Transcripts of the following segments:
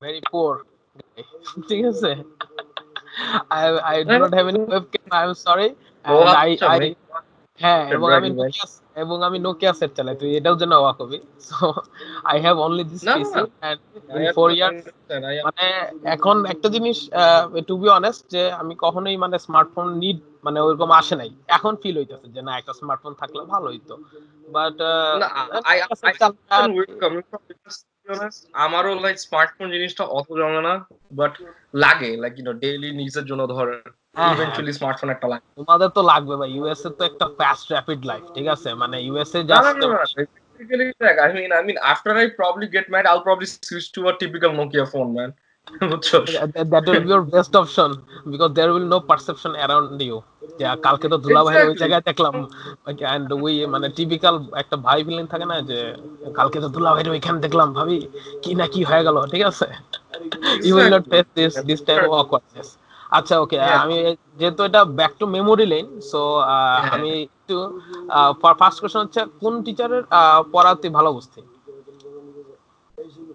very poor guy. ঠিক আছে, I do না, not have any webcam, I am sorry. O And আচ্ছা I ভাই, হ্যাঁ, এবং আমি ব্র্যাগিং ভাই। নোকিয়া, আমি নোকিয়া সেট চালাই, তুই এটাও যেন অবাক হবি। So I have only this না, না, পিসি না, and I in 4 years understand, মানে এখন একটা জিনিস, টু বি অনেস্ট, যে আমি কখনোই মানে স্মার্টফোন নিড মানে ওইরকম আসে নাই, এখন ফিল হইতেছে যে না একটা স্মার্টফোন থাকলে ভালো হইতো, বাট না, I I understand where you coming from, because to be honest আমারও লাইক স্মার্টফোন জিনিসটা অত জমে না, বাট লাগে লাইক ডেইলি নিডস এর জন্য ধরেন হ্যাঁ হ্যাঁ, ইভেন্চুয়ালি স্মার্টফোন একটা লাগে। তোমাদের তো লাগবে ভাই, ইউএসএ তো একটা ফাস্ট র্যাপিড লাইফ, ঠিক আছে, মানে ইউএসএ না, না, জাস্ট না, না, basically like, I mean after I probably get married I'll probably switch to a typical Nokia phone, man. বুঝছো? that will be your best option, because there will no perception around you যে কালকে তো দুলা ভাইয়ের ওই exactly. জায়গায় দেখলাম, and ওই মানে টিপিক্যাল একটা ভাই ফিলিং থাকে না, যে কালকে তো দুলা ভাইয়ের ওইখানে দেখলাম, ভাবি কি না কি হয়ে গেল, ঠিক আছে, you will not exactly. Face this type of awkwardness. আচ্ছা ওকে, হ্যাঁ, আমি যেহেতু এটা back to memory lane, so হ্যাঁ। আমি একটু ফার্স্ট কোশ্চেন হচ্ছে কোন টিচারের পড়া তুই ভালো বুঝতি?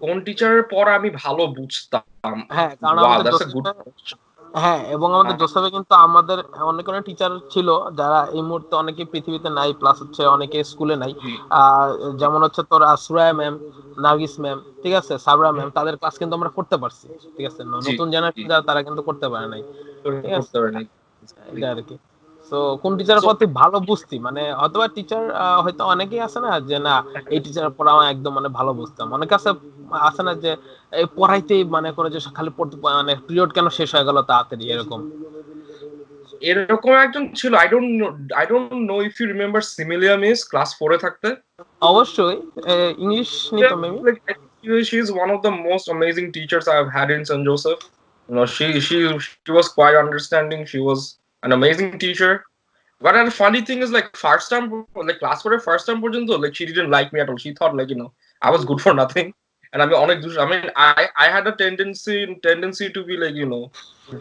কোন টিচারের পড়া আমি ভালো বুঝতাম? হ্যাঁ, কারণ ওয়াও, আমাদের দ্যাটস আ গুড জোসেফে, কোয়েশ্চেন। হ্যাঁ, এবং আমাদের জোসেফে কিন্তু আমাদের অনেক অনেক টিচার ছিল যারা এই মুহূর্তে অনেকে পৃথিবীতে নাই, প্লাস হচ্ছে অনেকে স্কুলে নাই। জি, আহ, যেমন হচ্ছে তোর সুরায়া ম্যাম, নার্গিস ম্যাম, ঠিক আছে, সাবরা হুম, ম্যাম, তাদের ক্লাস কিন্তু আমরা করতে পারছি, ঠিক আছে, জি, নতুন জি। জেনারেশন যারা তারা কিন্তু করতে পারে নাই, ঠিক আছে, করতে পারি নাই। এটা আর কি। তো কোন টিচারের সো পর তুই ভালো বুঝতি, মানে অথবা টিচার, হয়তো অনেকেই আছে না যে না এই টিচারের পড়া আমার একদম মানে ভালো বুঝতাম, অনেকে আছে, আছে না যে এই পড়াইতেই মানে করে যে খালি পড়তে মানে পিরিয়ড কেন শেষ হয়ে গেল তাড়াতাড়ি, এরকম। এরকম একজন ছিল, I don't know if you remember সিমিলিয়া মিস ক্লাস 4 এ থাকতে। অবশ্যই, ইংলিশ নিত Yeah, maybe. like I think she is one of the most amazing teachers I've had in St. Joseph. She was quite understanding. She was an amazing teacher. But the funny thing is, like first time, like class for first time, like she didn't like me at all. She thought like I was good for nothing. And I mean, I mean, I had a tendency to be like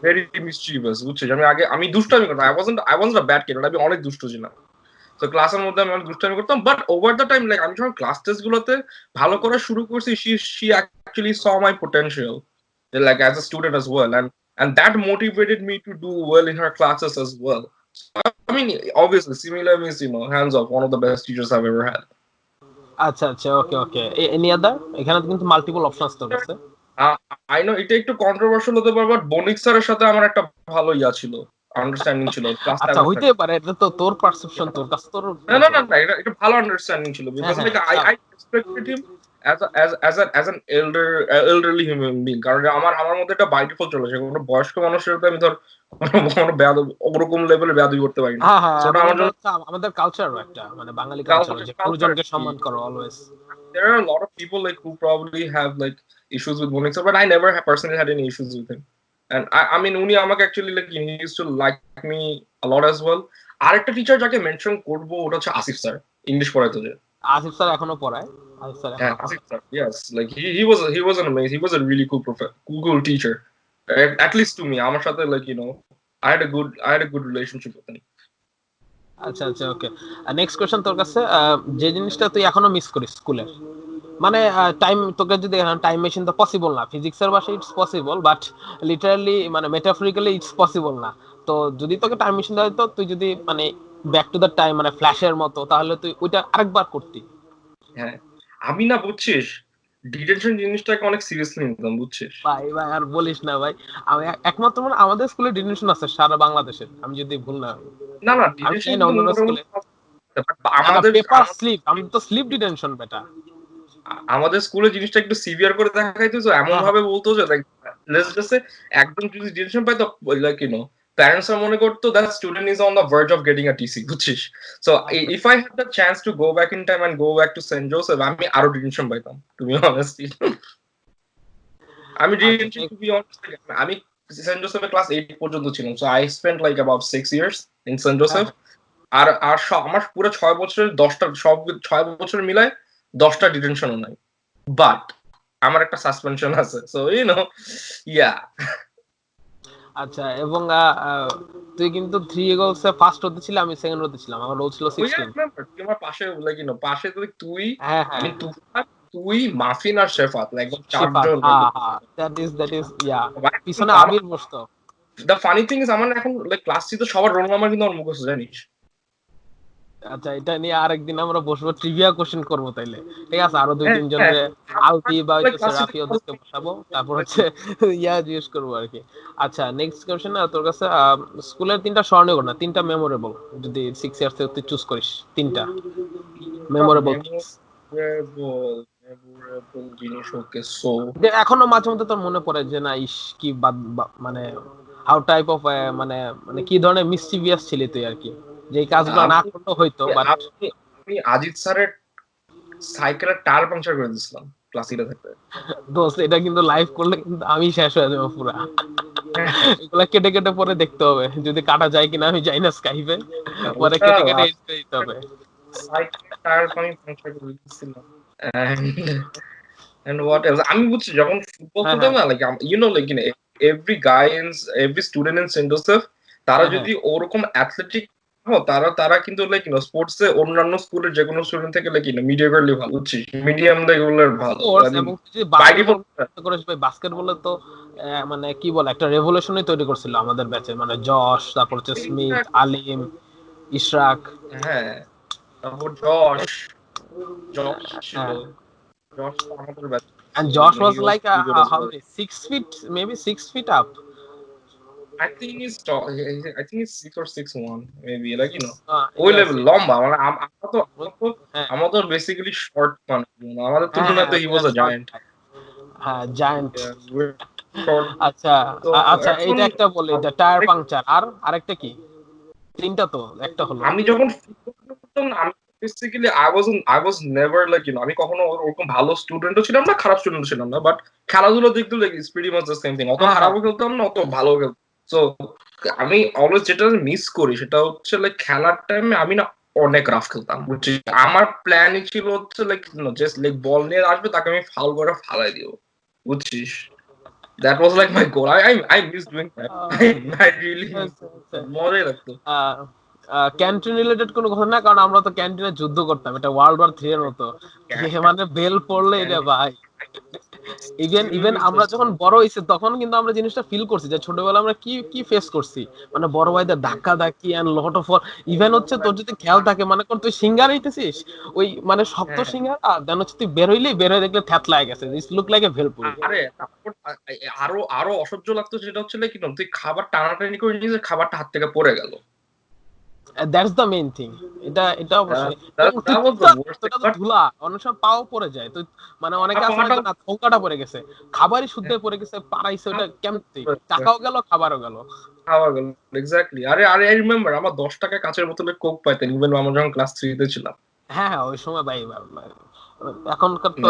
very mischievous. বুঝছিস? আমি দুষ্টামি করতাম. I wasn't a bad kid, but আমি অনেক দুষ্ট ছিলাম. তো ক্লাসের মধ্যে আমি অনেক দুষ্টামি করতাম, but over the time like আমি যখন ক্লাস টেস্ট গুলোতে ভালো করা শুরু করছি, she actually saw my potential like as a student as well, and that motivated me to do well in her classes as well. I mean, obviously similar means hands off one of the best teachers I've ever had. আচ্ছা আচ্ছা, okay ওকে, any other, এখানে তো কিন্তু multiple option আছে তোর কাছে। I know এটা একটু কন্ট্রোভার্সিয়াল হতে পারে, বাট বণিক স্যারের সাথে আমার একটা ভালো ছিল, আন্ডারস্ট্যান্ডিং ছিল ক্লাস আচ্ছা 7 হইতে থেকে। পারে, এটা তো তোর পারসেপশন, তোর কাছে তোর না, না, না, না, এটা ভালো আন্ডারস্ট্যান্ডিং ছিল, হ্যাঁ বিকজ হ্যাঁ like I respected him as an elderly human being, কারণ আমার মধ্যে একটা বাই ডিফল্ট চলে, কোনো বয়স্ক মানুষের সাথে আমি ধর কোনো ওরকম লেভেলের বেয়াদবি করতে পারি না। হ্যাঁ হ্যাঁ, সো ওটা এবং আমার এটা জন্য হচ্ছে আমাদের কালচার, একটা মানে বাঙালি কালচার, কালচার যে কালচার গুরুজনকে সম্মান করো always. There are a lot of people like who probably have like issues with Bonik sir, but I never have personally had any issues with him. And I mean, উনি আমাকে actually like he used to like me a lot as well. আরেকটা teacher যাকে mention করবো ওটা হচ্ছে Asif sir, English পড়াইতো যে। Asif sir এখনো পড়ায়, আসিফ স্যার Yeah, এখনো Asif পড়ায়। sir. Yes, like he was an amazing. He was a really cool teacher. At least to me, আমার সাথে like I had a good relationship with him. আচ্ছা আচ্ছা, okay, next question তোর কাছে, যে জিনিসটা তুই এখনো মিস করিস স্কুলের, মানে টাইম, তোকে যদি টাইম মেশিন তো পসিবল না, ফিজিক্সের ভাষায় ইটস পসিবল, বাট লিটারালি মানে মেটাফরিক্যালি ইটস পসিবল না। তো যদি তোকে টাইম মেশিন দেওয়া হতো, তুই যদি মানে ব্যাক টু দ্য টাইম মানে ফ্ল্যাশের মতো, তাহলে তুই ওইটা আরেকবার করতি। হ্যাঁ, আমি না বুঝছিস ডিটেনশন জিনিসটাকে অনেক সিরিয়াসলি নিতাম, বুঝছিস? ভাই ভাই আর বলিস না ভাই, আমি একমাত্র মানে আমাদের স্কুলে ডিটেনশন আছে সারা বাংলাদেশের, আমি যদি ভুল না হই। না, না, আমি ডিটেনশন জানি না কিন্তু অন্যান্য স্কুলে, মোটামুটি না না আমাদের পেপার স্লিপ, আমি তো স্লিপ ডিটেনশন বেটা। আমাদের স্কুলে জিনিসটা একটু সিভিয়ার করে দেখাইতো, তো এমন হ্যাঁ হ্যাঁ, ভাবে বলতো যে লাইক লেটস জাস্ট সে একদম যদি ডিটেনশন পাইতো লাইক প্যারেন্টস মনে করতো that student is on the verge of getting a TC, বুঝছিস? সো আচ্ছা if I had the chance to go back in time and go back to Saint Joseph, আমি আরো detention পাইতাম, to be honestly. আমি আচ্ছা, detention to be honest, আমি Saint জোসেফে class 8 পর্যন্ত ছিলাম, so I spent like about 6 years in Saint হ্যাঁ জোসেফ। হ্যাঁ, আর আমার পুরো 6 বছরের 10টা সব 6 বছর মিলায় 10টা ডিটেনশনও নাই, বাট আমার একটা সাসপেনশন আছে, সো ইয়া। আচ্ছা, এবং তুই কিন্তু থ্রি ইগলসে ফার্স্ট হতে ছিল, আমি সেকেন্ড হতে ছিলাম, আমার রোল ছিল ওই 16। রিমেম্বার তুই আমার পাশে লাইক পাশে তুই হ্যাঁ আমি হ্যাঁ, তুফান তুই মাফিন আর শেফাত একদম শিফাত, চারজন হ্যাঁ একদম হ্যাঁ, দ্যাট ইজ ইয়া, পিছনে তার আবির বসতো। দ্য ফানি থিং ইজ আমার এখন লাইক ক্লাস থ্রিতে সবার রোল নাম্বার কিন্তু আমার মুখস্থ জানিস। আচ্ছা, এটা নিয়ে আরেকদিন আমরা বসবো, ট্রিভিয়া কোশ্চেন করবো তাইলে, ঠিক আছে? আরো দুই হ্যাঁ তিনজন হ্যাঁ রে, আলবি বা হইতেছে ক্লাস রাফি, ওদেরকে থ্রিতে বসাবো, তারপর হচ্ছে ইয়া জিজ্ঞেস করবো আর কি। আচ্ছা, নেক্সট কোশ্চেন তোর কাছে, স্কুলের তিনটা স্মরণীয় ঘটনা, তিনটা মেমোরেবল, যদি 6 ইয়ার্স থেকে তুই চুজ করিস তিনটা মেমোরেবল থিংস, মেমোরেবল জিনিস। ওকে সো যে এখনো মাঝে মধ্যে তোর মনে পড়ে যে না, ইস কি মানে হাউ টাইপ অফ, মানে মানে কি ধরনের মিসচিভিয়াস ছিলি তুই আর কি, যে এই কাজগুলো না আমি করলেও হইতো, বাট আমি আমি অজিত স্যারের সাইকেলের টায়ার পাংচার করে দিয়েছিলাম ক্লাস থ্রিতে থাকতে। দোস্ত, এটা কিন্তু লাইভ করলে কিন্তু আমি শেষ হয়ে যাবো পুরা। এগুলা কেটে কেটে পরে দেখতে হবে, যদি কাটা যায় কিনা আমি জানি না স্কাইপে, পরে ওটা কেটে কেটে এডিট করে দিতে হবে। সাইকেলের টায়ার আমি পাংচার করে দিয়েছিলাম। And what else? আমি বুঝছি যখন ফুটবল হ্যাঁ খেলতাম হ্যাঁ না, like like every guy and every student in Saint Joseph, তারা হ্যাঁ হ্যাঁ, যদি ওরকম অ্যাথলেটিক তারা কিন্তু লাইক স্পোর্টস এ অন্যান্য স্কুলের যে কোনো স্টুডেন্ট থেকে লাইক মিডিয়ামলি ভালো, বুঝছিস, মিডিয়াম লেভেলের ভালো। স্পোর্টস, আই মিন এবং তুই যদি বাইরে বাস্কেটবল করিস ভাই, বাস্কেটবলে তো মানে কি বলে, একটা রেভলিউশনই তৈরি করছিল আমাদের ব্যাচে, মানে যশ, তারপর হচ্ছে স্মিথ, আলিম, ইশরাক। হ্যাঁ, তারপর যশ যশ ছিল। হ্যাঁ, যশ তো আমাদের ব্যাচ and ছিল, Josh was he was like pretty good as how well. many, 6 feet, maybe 6 feet up. I think he's tall. I think he's 6 or 6'1", maybe, like ওই Yes, লেভেল yes. লম্বা, মানে হ্যাঁ আমরা তো বেসিক্যালি শর্ট মানুষ, আমাদের হ্যাঁ তুলনায় হ্যাঁ, তো হি we was are a short. Giant. হ্যাঁ, জায়ান্ট। শর্ট। আচ্ছা তো আচ্ছা, এখন এটা একটা বলে, এটা টায়ার পাংচার, আর আরেকটা কি? তিনটা তো, একটা হলো। আমি যখন ফুটবল করতাম না, আমি basically I was never like আমি কখনো ওরকম ভালো স্টুডেন্টও ছিলাম না, খারাপ স্টুডেন্টও ছিলাম না, বাট খেলাধুলা দেখতে like it's pretty much the same thing. অত হ্যাঁ হ্যাঁ, খারাপও খেলতাম না, অত ভালো খেলতাম। সো আমি অলওয়েজ যেটা মিস করি সেটা হচ্ছে লাইক খেলার টাইমে আমি না অনেক রাফ খেলতাম, বুঝছিস। আমার প্ল্যানই ছিল হচ্ছে লাইক জাস্ট লাইক বল নিয়ে আসবে, তাকে আমি ফাউল করে ফালাই দিব, বুঝছিস। That was like my goal. I miss doing that. I really miss. আচ্ছা আচ্ছা। মজাই লাগতো। ক্যান্টিন রিলেটেড কোনো কথা না, কারণ আমরা তো ক্যান্টিনে যুদ্ধ করতাম, এটা ওয়ার্ল্ড ওয়ার 3 এর মতো, মানে বেল পড়লে এটা ভাই, ইভেন ইভেন আমরা যখন বড় হইছি তখন কিন্তু আমরা জিনিসটা ফিল করছি, যে ছোটবেলা আমরা কি কি ফেস করছি, মানে বড় ভাইদের ধাক্কা ধাক্কি এন্ড লট অফ, ইভেন হচ্ছে তোর যদি খেয়াল থাকে, মানে কোন তুই সিঙ্গার হইতেছিস, ওই মানে শক্ত সিঙ্গার, আর দেন হচ্ছে তুই বের হইলি, বের হয়ে দেখলে থ্যাত লাগে গেছে, this look like a bhelpuri. আরে তারপর আরো আরো অসহ্য লাগতো, সেটা হচ্ছে কি তুই খাবার টানাটানি করে নিয়ে খাবারটা হাত থেকে পড়ে গেল। দ্যাটস দ্য মেইন থিং, এটা এটা অবশ্যই। এবং তুই That was the worst thing. তোটা তো But ধুলা, অনেক সময় পাও পড়ে যায়, তুই মানে অনেকে আছে না যে না থোকাটা পড়ে গেছে, খাবারই শুদ্ধ পড়ে গেছে, পাড়াইছে, ওটা কেমন, তুই টাকাও গেল, খাবারও গেল। খাওয়া গেল, এক্স্যাক্টলি। আরে আরে আই রিমেম্বার আমার 10 টাকা কাঁচের বোতলে কোক পাইতেন ইভেন আমরা যখন ক্লাস 3 তে ছিলাম। হ্যাঁ হ্যাঁ, ওই সময় ভাই ভাই, এখনকার তো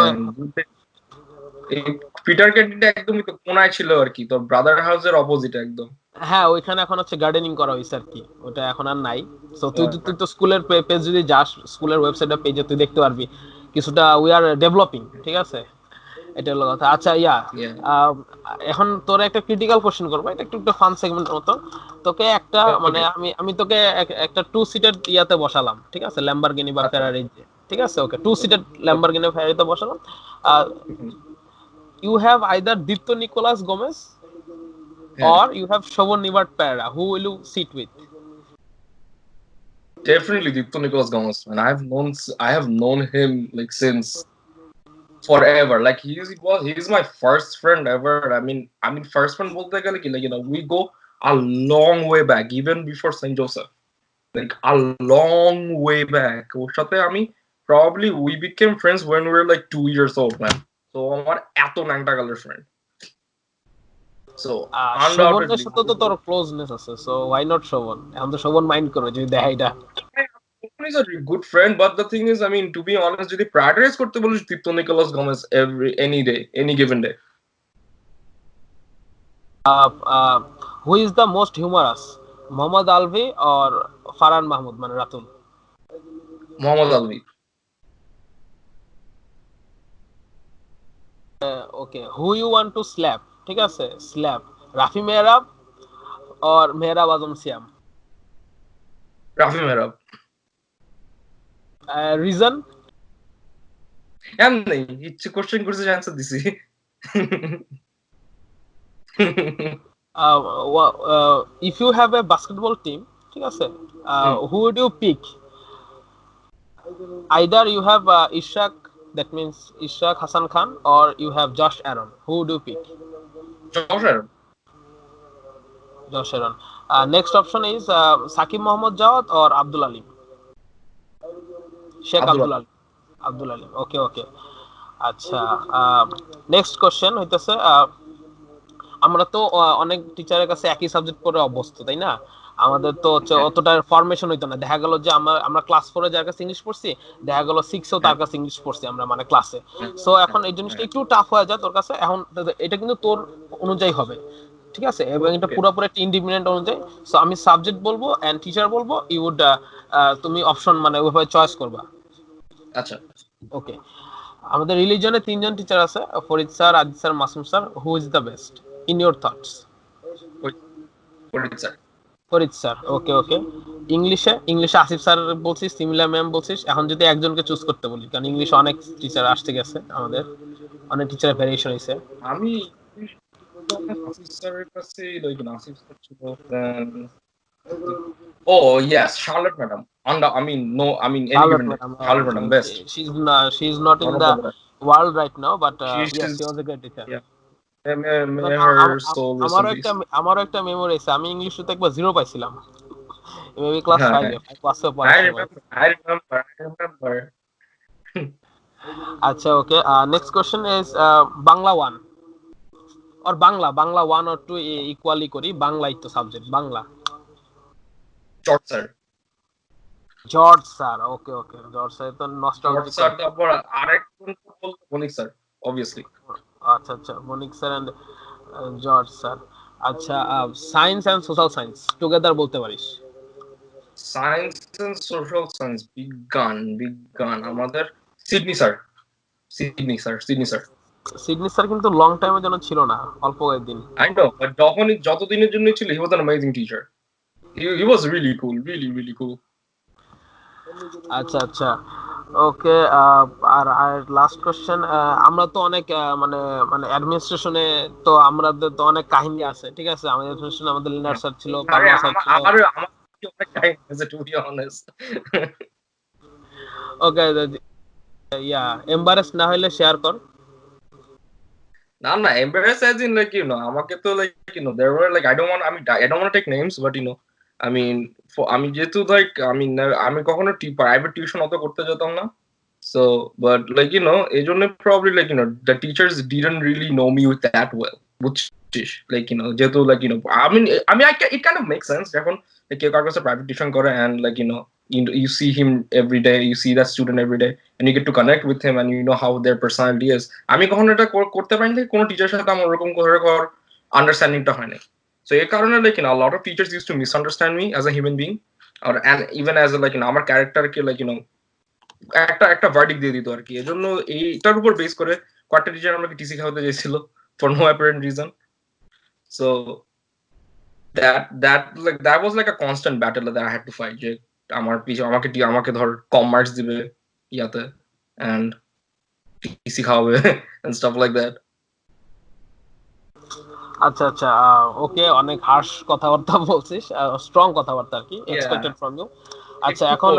এই পিটার ক্যান্টিনটা একদমই তো কোনায় ছিল আর কি, তোর ব্রাদার হাউসের অপোজিট একদম। হ্যাঁ, ওইখানে এখন হচ্ছে গার্ডেনিং করা হয়েছে আর কি, ওটা এখন আর নাই। সো তুই তো স্কুলের পেজ যদি যাস, স্কুলের ওয়েবসাইটে পেজে তুই দেখতে পারবি কিছুটা উই আর ডেভেলপিং, ঠিক আছে? এটা হলো কথা। আচ্ছা ইয়া, আহ, এখন তোর একটা ক্রিটিক্যাল কোশ্চেন করবো, এটা একটু একটু ফান সেগমেন্টের মতো। তোকে একটা মানে আমি তোকে একটা 2 সিটের ইয়াতে বসালাম, ঠিক আছে, ল্যাম্বরগিনি বা ফেরারি, ঠিক আছে? ওকে, 2 সিটের ল্যাম্বরগিনি ফেরারিতে বসালাম। You have either Dipto Nicolas Gomez or you have Shovon Nivart Pereira. Who will you sit with? Definitely Dipto Nicholas Gomez, man. I have known him like since forever. Like he's my first friend ever. I mean first friend bolte gele ki, like we go a long way back, even before St. Joseph. Like a long way back. ওর সাথে আমি probably we became friends when we were like 2 years old, man. So আমার এত ন্যাংটা গালের friend. So শোভনের undoubtedly সাথে তো তোর closeness আছে, সো why not শোভন? এখন তো শোভন মাইন্ড করবে যদি দেখাই এটা। he's a good friend, but the thing is, I mean, to be honest, যদি prioritize করতে বলিস, Dipto Nicholas Gomez any day, any given day. Who is the most humorous? Mohammad Alvi or Farhan Mahmoud, মানে Ratul? Mohammad Alvi. Okay, who you want to slap? ঠিক আছে, slap Rafi Mehrab or Mehrab Azam Siam? Rafi Mehrab. Reason? এমনি ইচ্ছে question করছে answer দিছি। If you have a basketball team, ঠিক আছে, who would you pick? Either you have Ishaq, that means Ishaq Hassan Khan, or you have Josh Aaron. Who would you pick? Josh Aaron. Josh Aaron. Next option is Sakib Mohammad Jawad or Abdul Alim. Sheikh Abdul Alim. Abdul Alim. Okay. আচ্ছা, next question হইতেছে, আমরা তো অনেক টিচারের কাছে একই subject পড়ে অভ্যস্ত, তাই না? আমাদের তো হচ্ছে অতটা ফরমেশন হইতো না। দেখা গেল যে আমরা ক্লাস 4 যার কাছে ইংলিশ পড়ছি, দেখা গেল 6 এও তার কাছে ইংলিশ পড়ছি আমরা, মানে ক্লাসে। সো এখন এই জিনিসটা একটু টাফ হয়ে যায় তোর কাছে। এখন এটা কিন্তু তোর অনুযায়ী হবে, ঠিক আছে? এবং এটা পুরোপুরি একটা ইন্ডিপেন্ডেন্ট অনুযায়ী। সো আমি সাবজেক্ট বলবো এন্ড টিচার বলবো, ইউ উড তুমি অপশন মানে ওইভাবে চয়েস করবা। আচ্ছা, ওকে। আমাদের রিলিজনে 3 জন টিচার আছে, Farid sir, Aziz sir, Masum sir. Who is the best in your thoughts? Farid sir. Farid sir. Okay. ইংলিশে আসিফ স্যার বলছিস, সিমিলা ম্যাম বলছিস। এখন যদি একজনকে চুজ করতে বলি, কারণ ইংলিশে অনেক টিচার আসতে গেছে, আমাদের অনেক টিচারের ভেরিয়েশন হইছে। আমি আসিফ স্যারের কাছে আসিফ স্যার ছিল। Oh yes, Charlotte madam. Any given day. Charlotte madam, best. She's not in the world right now, but She's yes, she was a great teacher. yeah. May her soul rest in peace. আমারও একটা memory আছে, আমি ইংলিশে তো একবার 0 পাইছিলাম, maybe class 5 এ, 5 ক্লাসে পড়ার সময়। I remember. আচ্ছা, okay. Next question is Bangla 1 or Bangla 1 or 2 equally করি। বাংলাই তো subject, Bangla. George sir. Okay. George sir তো নস্টালজিক। স্যার তারপর আরেকজন তো বলতে বণিক স্যার obviously. আচ্ছা, Banik sir and George sir. আচ্ছা, science and social science together বলতে পারিস? সায়েন্স এন্ড সোশ্যাল সায়েন্স, বিজ্ঞান আমাদের সিডনি স্যার। সিডনি স্যার কিন্তু লং টাইমের জন্য ছিল না, অল্প কয়েকদিন। I know, but যতদিনের জন্য ছিল, he was an amazing teacher. He was really cool. আচ্ছা, ওকে। আর লাস্ট কোশ্চেন, আমরা তো অনেক মানে অ্যাডমিনিস্ট্রেশনে তো আমাদের তো অনেক কাহিনী আছে, ঠিক আছে? আমাদের অ্যাডমিনিস্ট্রেশনে আমাদের লিনার স্যার ছিল, পারভা স্যার ছিল। আমার অনেক টাইম আছে, to be honest. ওকে, এমবারেস না হইলে শেয়ার কর। না, embarrass as in আমাকে তো there were I don't want to take names, but I mean, আমি যেহেতু আমি কখনো প্রাইভেট টিউশন অত করতে যেতাম না, so but এই জন্য probably the teachers didn't really know me that well, বুঝছিস? যেহেতু it kind of makes sense যখন কেউ কার কাছে প্রাইভেট টিউশন করে and you see him every day, you see that student every day, and you get to connect with him, and you know how their personality is. আমি কখনো এটা করতে পারিনি, কোনো টিচারের সাথে আমার ওরকম করে আন্ডারস্ট্যান্ডিংটা হয় না। So এই কারণে a lot of teachers used to misunderstand me as a human being, and even as আমার ক্যারেক্টারকে একটা ভার্ডিক্ট দিয়ে দিত আর কি। এজন্য এইটার উপর বেস করে কয়েকটা টিচার আমাকে টিসি খাওয়াতে চাইছিল for no apparent reason. So that was a constant battle that I had to fight, যে আমাকে ধর কম মার্কস দিবে ইয়াতে and টিসি খাওয়াবে and stuff like that. আচ্ছা, ওকে। অনেক হার্শ কথাবার্তা বলছিস, স্ট্রং কথাবার্তা আর কি, এক্সপেক্টেড ফ্রম ইউ। আচ্ছা, এখন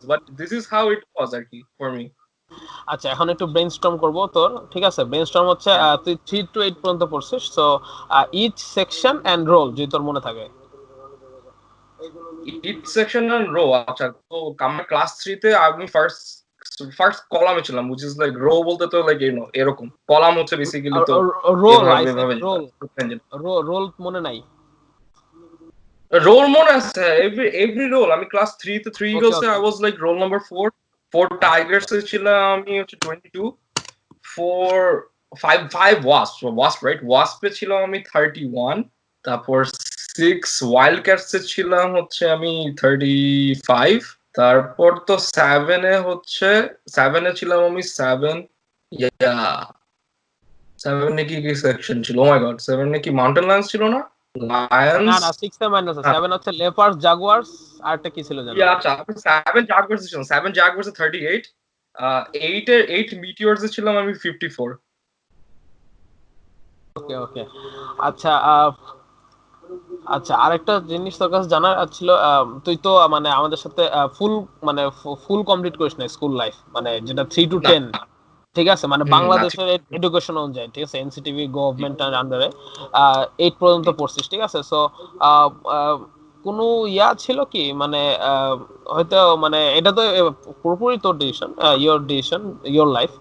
but this is how it was আর কি for me. আচ্ছা, এখন একটু ব্রেইনস্টর্ম করব তোর, ঠিক আছে? ব্রেইনস্টর্ম হচ্ছে, তুই 3 to 8 পর্যন্ত পড়ছিস, so each section and roll যদি তোর মনে থাকে। ইচ সেকশন এন্ড রো, আচ্ছা। তো আমার ক্লাস 3 তে আমি ফার্স্ট কলামে ছিলাম, which is রো বলতে তো এরকম কলাম হচ্ছে বেসিক্যালি। তো রোল মনে নাই? রোল মনে আছে, এভরি রোল। আমি ক্লাস 3 তে 3 ইগলস এ I was roll number 4 tigers এ ছিলাম আমি হচ্ছে 22, 5 ওয়াসপ রাইট, ওয়াসপ এ ছিলাম আমি 31, তারপর 6 ওয়াইল্ড ক্যাটস এ ছিলাম হচ্ছে আমি 35, তারপর তো 7 এ ছিলাম আমি 7 7 এ কি সেকশন ছিল? ও মাই গড, 7 এ কি মাউন্টেন লায়ন্স ছিল না? লায়ন্স না, 6 এ মাইনাস 7 হচ্ছে লেপার্ড, জাগুয়ারস, আরটা কি ছিল জানো? আচ্ছা, 7 জাগুয়ারস ছিল, 7 জাগুয়ারস 38, এইট মিটিওরস এ ছিলাম আমি 54। ওকে ওকে। আচ্ছা আচ্ছা আরেকটা জিনিস তোর কাছে জানার ছিল, তুই তো মানে আমাদের সাথে ফুল মানে ফুল কমপ্লিট করিস না স্কুল লাইফ, মানে যেটা 3 to 10, না। ঠিক আছে, মানে না ঠিক। বাংলাদেশের এডুকেশন অনুযায়ী, ঠিক আছে, এনসিটিভি গভর্নমেন্টের আন্ডারে 8 পর্যন্ত পড়ছিস, ঠিক আছে। সো কোনো ইয়া ছিল কি মানে হয়তো মানে এটা তো পুরোপুরি তোর ডিসিশন, ইয়োর লাইফ,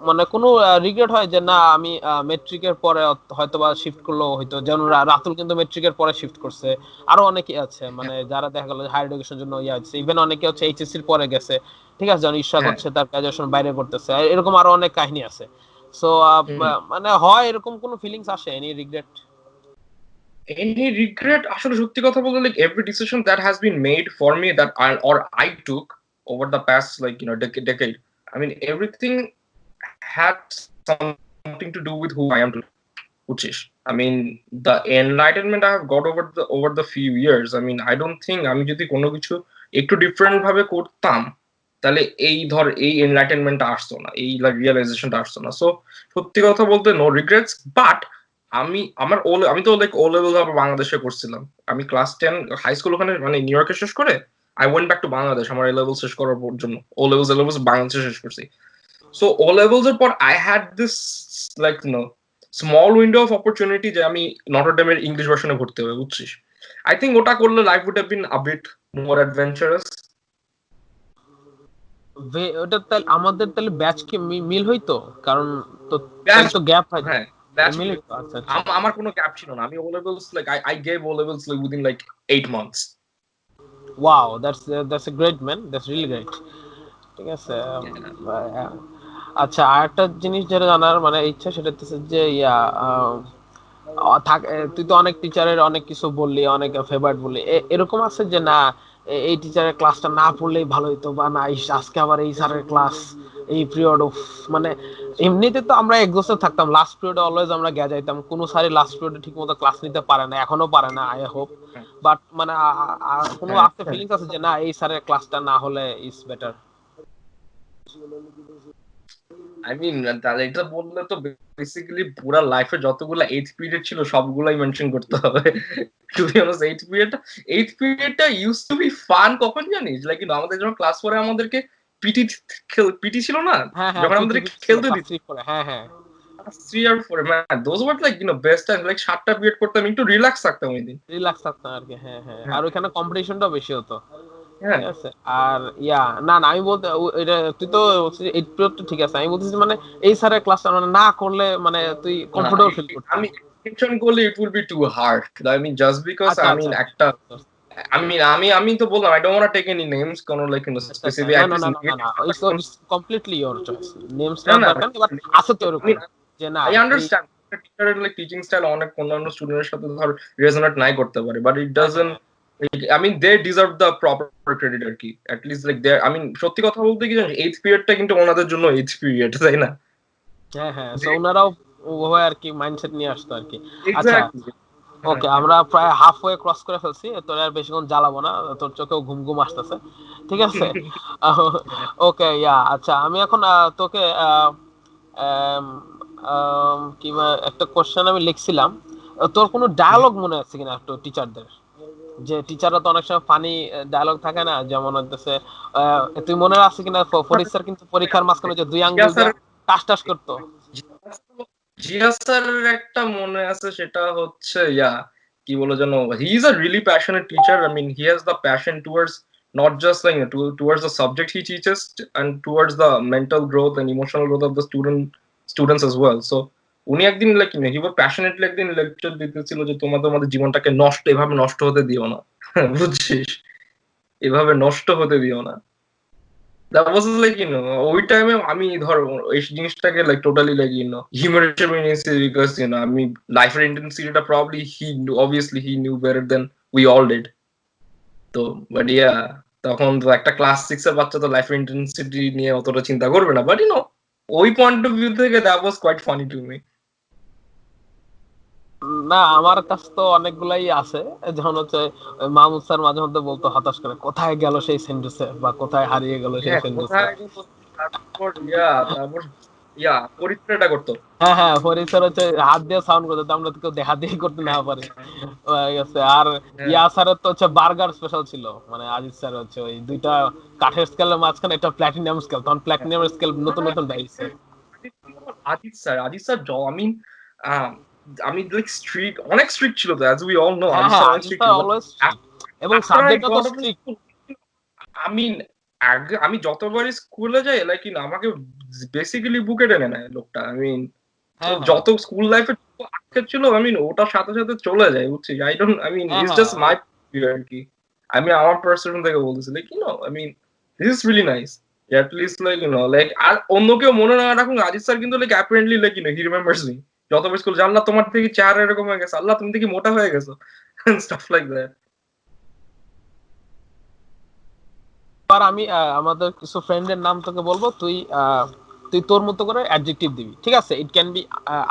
মানে কোনো রিগ্রেট হয় যে না আমি মেট্রিকের পরে হয়তো বা শিফট করলো, হয়তো যেমন রাতুল কিন্তু মেট্রিকের পরে শিফট করছে, আরো অনেকে আছে মানে যারা দেখা গেল হায়ার এডুকেশনের জন্য ইয়া হচ্ছে, ইভেন অনেকে হচ্ছে এইচএসসির পরে গেছে, ঠিক আছে, যখন ইশরাক হ্যাঁ। হচ্ছে তার গ্রাজুয়েশন বাইরে করতেছে, এরকম আরো অনেক কাহিনী আছে। সো হুম। মানে হয় এরকম কোনো ফিলিংস আসে, এনি রিগ্রেট? Any regret? আসলে সত্যি কথা বলতে, like every decision that has been made for me that I took over the past, like decade. I mean, everything had something to do with who I am today. বুঝছিস? I mean, the enlightenment I have got over the few years. I mean, I don't think আমি যদি কোনো কিছু একটু different ভাবে করতাম, তাহলে এই এনলাইটেনমেন্টটা আসতো না, এই রিয়েলাইজেশনটা আসতো না। সো সত্যি কথা বলতে নো রিগ্রেটস, বাট আমি তো লাইক ও লেভেল ভাবে বাংলাদেশে করছিলাম। আমি ক্লাস 10 হাই স্কুল ওখানে মানে নিউ ইয়র্কে শেষ করে I went back to Bangladesh আমার এ লেভেল শেষ করার জন্য। ও লেভেলস বাংলাদেশে শেষ করছি। সো ও লেভেলস এর পর I had this like small window of opportunity যে আমি নটরডেমের ইংলিশ ভার্সনে ভর্তি হবে, বুঝছিস? আই থিঙ্ক ওটা করলে life would have been a bit more adventurous. ওটা তাহলে আমাদের তাহলে ব্যাচ কি মিল হইতো? কারণ তো ব্যাচ, তাহলে তো গ্যাপ হয়, হ্যাঁ ব্যাচ মিল মিলে। হইতো। আচ্ছা আচ্ছা। আমার কোনো গ্যাপ ছিল না। আমি O levels like I gave O levels like within like 8 months। Wow, that's a great man, that's really great, ঠিক আছে। আচ্ছা আরেকটা জিনিস যেটা জানার মানে ইচ্ছা, সেটা হচ্ছে যে ইয়া তুই তো অনেক টিচারের অনেক কিছু বললি, অনেক ফেভারিট বললি, এরকম আছে যে না এই টিচারের ক্লাসটা না পড়লেই ভালো হতো, বা না আজকে আবার এই স্যারের ক্লাস, এই পিরিয়ড অফ মানে এমনিতে তো আমরা এক্সস্টেড থাকতাম, লাস্ট পিরিয়ডে অলওয়েজ আমরা গ্যা যাইতাম, কোনো স্যারই লাস্ট পিরিয়ডে ঠিক মতো ক্লাস নিতে পারে না, এখনো পারে না, আই হোপ। বাট মানে কোনো হ্যাঁ, আছে ফিলিংস আছে যে না এই স্যারের ক্লাসটা না হলে ইজ বেটার? আই মিন তাহলে এটা বললে তো বেসিক্যালি পুরো লাইফে যতগুলো এইথ পিরিয়ড ছিল সবগুলাই মেনশন করতে হবে। টু বি অনেস্ট, এইথ পিরিয়ডটা ইউজ টু বি ফান। কখন জানিস, লাইক আমাদের যখন ক্লাস 4 আমাদেরকে পিটি পিটি ছিল না, হ্যাঁ হ্যাঁ, যখন পিটি আমাদেরকে পিটি ছিল খেলতে ক্লাস দিত 3 করে, হ্যাঁ হ্যাঁ। 3 or 4, man those were like best time. Like 7টা পিরিয়ড করতাম, একটু রিল্যাক্স থাকতাম ওই দিন। রিল্যাক্স থাকতাম আর কি, হ্যাঁ হ্যাঁ, হ্যাঁ আর ওইখানে কম্পিটিশনটাও বেশি হতো, হ্যাঁ। ঠিক আছে। আর ইয়া না না, আমি বলতে এটা তুই তো এইট পিরিয়ড ঠিক আছে, আমি বলতেছি মানে এই স্যারের ক্লাসটা মানে না করলে মানে তুই না, কমফোর্টেবল ফিল করতি? আমি মেনশন করলে it will be too hard. I mean just because আচ্ছা আই আচ্ছা মিন আচ্ছা একটা আমি তো বললাম I don't want to take any names, কোন লাইক আচ্ছা আচ্ছা, স্পেসিফিক না অ্যাট না লিস্ট না না না না, it's completely your choice, names না না না। দরকার নেই, বাট আছে তো আমি এরকম যে না আই এই, আন্ডারস্ট্যান্ড টিচারের লাইক টিচিং স্টাইল অনেক অন্যান্য স্টুডেন্টের সাথে ধর রেজোনেট নাই করতে পারে, বাট ইট হ্যাঁ ডাজন্ট, হ্যাঁ I mean they deserve the proper credit আর কি। At least like they, I mean সত্যি কথা বলতে কি জানিস, এইথ পিরিয়ডটা কিন্তু ওনাদের জন্য এইথ পিরিয়ড, তাই না? হ্যাঁ হ্যাঁ, সো ওনারাও হয় আর কি মাইন্ডসেট নিয়ে আসতো আর কি। আচ্ছা এক্স্যাক্টলি। হ্যাঁ। ওকে, আমরা প্রায় হাফ ওয়ে ক্রস করে ফেলছি, তোর আর বেশিক্ষণ জ্বালাবো না, তোর চোখেও ঘুম ঘুম আসতেছে, ঠিক আছে। ওকে ইয়া, আচ্ছা আমি এখন তোকে আম, কি একটা কোশ্চেন আমি লিখছিলাম, তোর কোনো ডায়ালগ মনে আছে কিনা একটু টিচারদের, যে টিচাররা তো অনেক সময় ফানি ডায়ালগ থাকে না, যেমন হচ্ছে তুই মনে আছে কিনা ফরিদ স্যার কিন্তু পরীক্ষার মাঝখানে যে দুই জিয়া আঙ্গুল স্যার, দিয়ে টাস টাস করতো? জিয়া স্যারের একটা মনে আছে, সেটা হচ্ছে কি বলে যেন, he is a really passionate teacher. I mean he has the passion towards not just like towards the subject he teaches, and towards the mental growth and emotional growth of the students as well. So উনি একদিন like he was passionately একদিন lecture দিতেছিল যে তোমাদের জীবনটাকে এভাবে নষ্ট হতে দিও না। বুঝছিস, এভাবে নষ্ট হতে দিও না। that was like ওই টাইমে আমি ধর এই জিনিসটাকে লাইক টোটালি লাইক হিউমার হিসেবে নিয়েছি, বিকজ আমি লাইফের ইন্টেন্সিটিটা probably obviously he knew better than we all did। তো বাট তখন তো একটা ক্লাস 6 এর বাচ্চা তো লাইফের ইন্টেন্সিটি নিয়ে অতটা চিন্তা করবে না, বাট ওই পয়েন্ট অফ ভিউ থেকে that was quite funny to me। না আমার কাছে তো অনেকগুলাই আছে, যেমন হচ্ছে মাহমুদ স্যার মাঝে মধ্যে বলতো হতাশ করে, কোথায় গেল সেই সেন্টুসে, বা কোথায় হারিয়ে গেল সেই হ্যাঁ, সেন্টুসে। কোথায় তারপর পরিত্রাটা করতো। হ্যাঁ হ্যাঁ, ফরিদ স্যার হচ্ছে হাত দিয়ে সাউন্ড করতো, আমরা তো কেউ দেখা দিয়ে করতে না পারে। হয়ে গেছে। আর হ্যাঁ, ইয়া স্যারের তো হচ্ছে বার্গার স্পেশাল ছিল, মানে আজিজ স্যার হচ্ছে ওই দুইটা কাঠের স্কেলের মাঝখানে একটা প্ল্যাটিনাম স্কেল, তখন প্ল্যাটিনাম স্কেল নতুন নতুন বাইছে। আজিজ স্যার আমিন, আমি লাইক স্ট্রিক্ট, অনেক স্ট্রিক্ট ছিল তো, অ্যাজ উই অল নো হ্যাঁ আজিজ হ্যাঁ, স্যার অনেক আজিজ স্ট্রিক্ট স্যার ছিল, বাট অলওয়েজ স্ট্রিক্ট, এবং আফটার আই সাবজেক্টটা তো got out of strict. School, আমি আমি যতবারই স্কুলে যাই লাইক আমাকে বেসিক্যালি বুকে টেনে নেয় লোকটা। তো হ্যাঁ হ্যাঁ যত স্কুল লাইফে আটকে ছিল, ওটার সাথে সাথে চলে যায়, বুঝছিস? হ্যাঁ ইটস হ্যাঁ, জাস্ট মাই আর কি। আমি আমার পার্সন থেকে বলতেছি, like this is really nice. At least like আর অন্য কেউ মনে না রাখুন, আজিজ স্যার কিন্তু like apparently like he remembers me. যতবার স্কুল জানলা তোমার থেকে চেহারা এরকম হয়ে গেছে, আল্লাহ তুমি দেখি মোটা হয়ে গেছো, স্টাফ লাইক দ্যাট। আর আমি আমাদের কিছু ফ্রেন্ডের নাম তোকে বলবো, তুই তুই তোর মতো করে অ্যাডজেক্টিভ দিবি, ঠিক আছে? It can be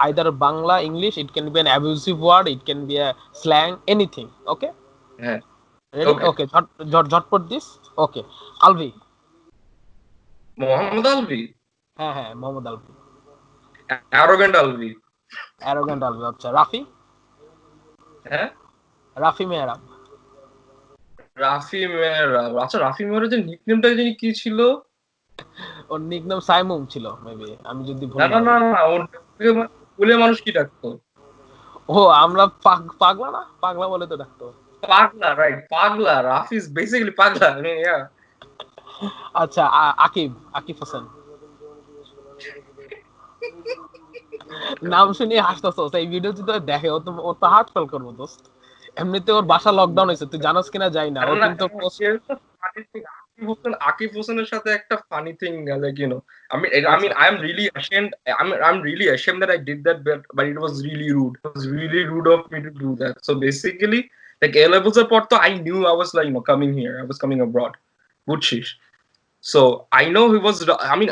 either Bangla, English, it can be an abusive word, it can be a slang, anything. Okay, হ্যাঁ, রেডি? ওকে। ওকে, ঝটপট দিস। ওকে, আলভি। মোহাম্মদ আলভি। হ্যাঁ হ্যাঁ, মোহাম্মদ আলভি। অ্যারোগেন্ট আলভি। অ্যারোগ্যান্ট আলভি। আচ্ছা, রাফি। হ্যাঁ, রাফি মেহরাব। রাফি মেহরা। আচ্ছা, রাফি মেহরা যে নিকনেমটা জানি কি ছিল? ওর নিকনেম সাইমুম ছিল মেবি, আমি যদি ভুল না না না না হই। না, ওর স্কুলে মানুষ কি ডাকতো? ও, আমরা পাগলা না, পাগলা বলে তো ডাকতো। পাগলা, রাইট, পাগলা। রাফি ইজ বেসিক্যালি পাগলা। আচ্ছা, আকিব, আকিব হোসেন। নাম শুনে হাসতেছস, এই ভিডিও যদি ও দেখে ও তো হার্ট ফেল করবো দোস্ত। এমনিতে ওর বাসা লকডাউন হয়েছে, তুই জানোস কিনা যাই না, ও না, কিন্তু পোস্ট। আকিব হোসেনের সাথে একটা ফানি থিং, লাইক আচ্ছা, I am really ashamed. I'm really ashamed that I did that, but it was really rude. It was really rude of me to do that. So basically, like A levels এর পর তো I knew I was like coming here. I was coming abroad. বুঝছিস? So I know he was.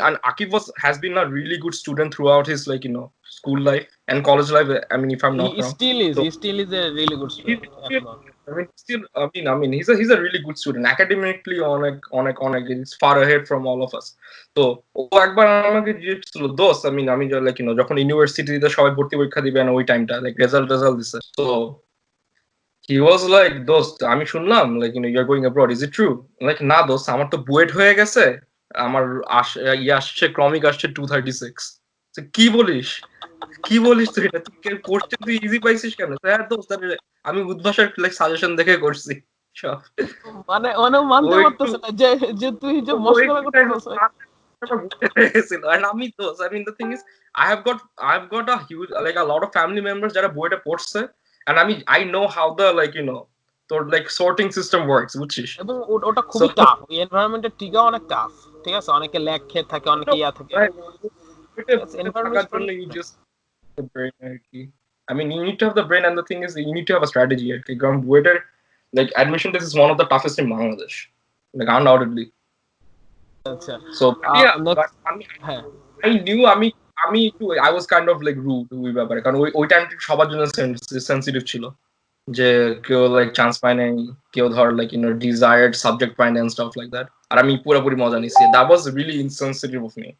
And Akif has been a really good student throughout his school life and college life. If I'm he not wrong. Still is So he still is a really good he's student still, এখনো। still. He's a really good student academically. On he's far ahead from all of us. So ও একবার আমাকে জিজ্ঞেস ছিল, দোস্ত, আমি যখন ইউনিভার্সিটিতে সবাই ভর্তি পরীক্ষা দিবে না ওই টাইমটা, লাইক রেজাল্ট দিছে। So he was like, দোস্ত, আমি শুনলাম you're going abroad, is it true? Like, না দোস্ত, আমার তো বুয়েট হয়ে গেছে, আমার আসছে ক্রমিক আসছে 236। কি বলিস? কি বলিস তুই? এটা তুই কোর্সটা তুই ইজি পাইছিস কেন? হ্যাঁ দোস্ত, আমি উদ্ভাসের সাজেশন দেখে করছি সব। মানে মানে ও মানতে ওই পারতেছে না যে যে তুই যে ওই মশকরা করতেছস। গেছিল। And আমি তো the thing is, I have got a huge, like a lot of family members যারা বুয়েটে পড়ছে, and I know how the তোর sorting system works, বুঝছিস? এবং ওটা So খুবই টাফ, ওই এনভায়রনমেন্টে টিকা অনেক টাফ। ঠিক আছে, অনেকে ল্যাগ খেয়ে থাকে, অনেকে ইয়া থাকে। বুয়েটে ঠিক আছে, এনভায়রনমেন্ট থাকার জন্য you just the brain আর কি। you need to have the brain, and the thing is you need to have a strategy আর কি, কারণ বুয়েটের admission test is one of the toughest in Bangladesh, undoubtedly. আচ্ছা, So yeah, but next. আমি হ্যাঁ, I knew আমি একটু I was kind of like rude ওই ব্যাপারে, কারণ ওই টাইমটা সবার জন্য সেন্সিটিভ ছিল, যে কেউ চান্স পায় নাই, কেউ ধর desired সাবজেক্ট পায় না and stuff like that, আর আমি পুরোপুরি মজা নিছি। That was really insensitive of me.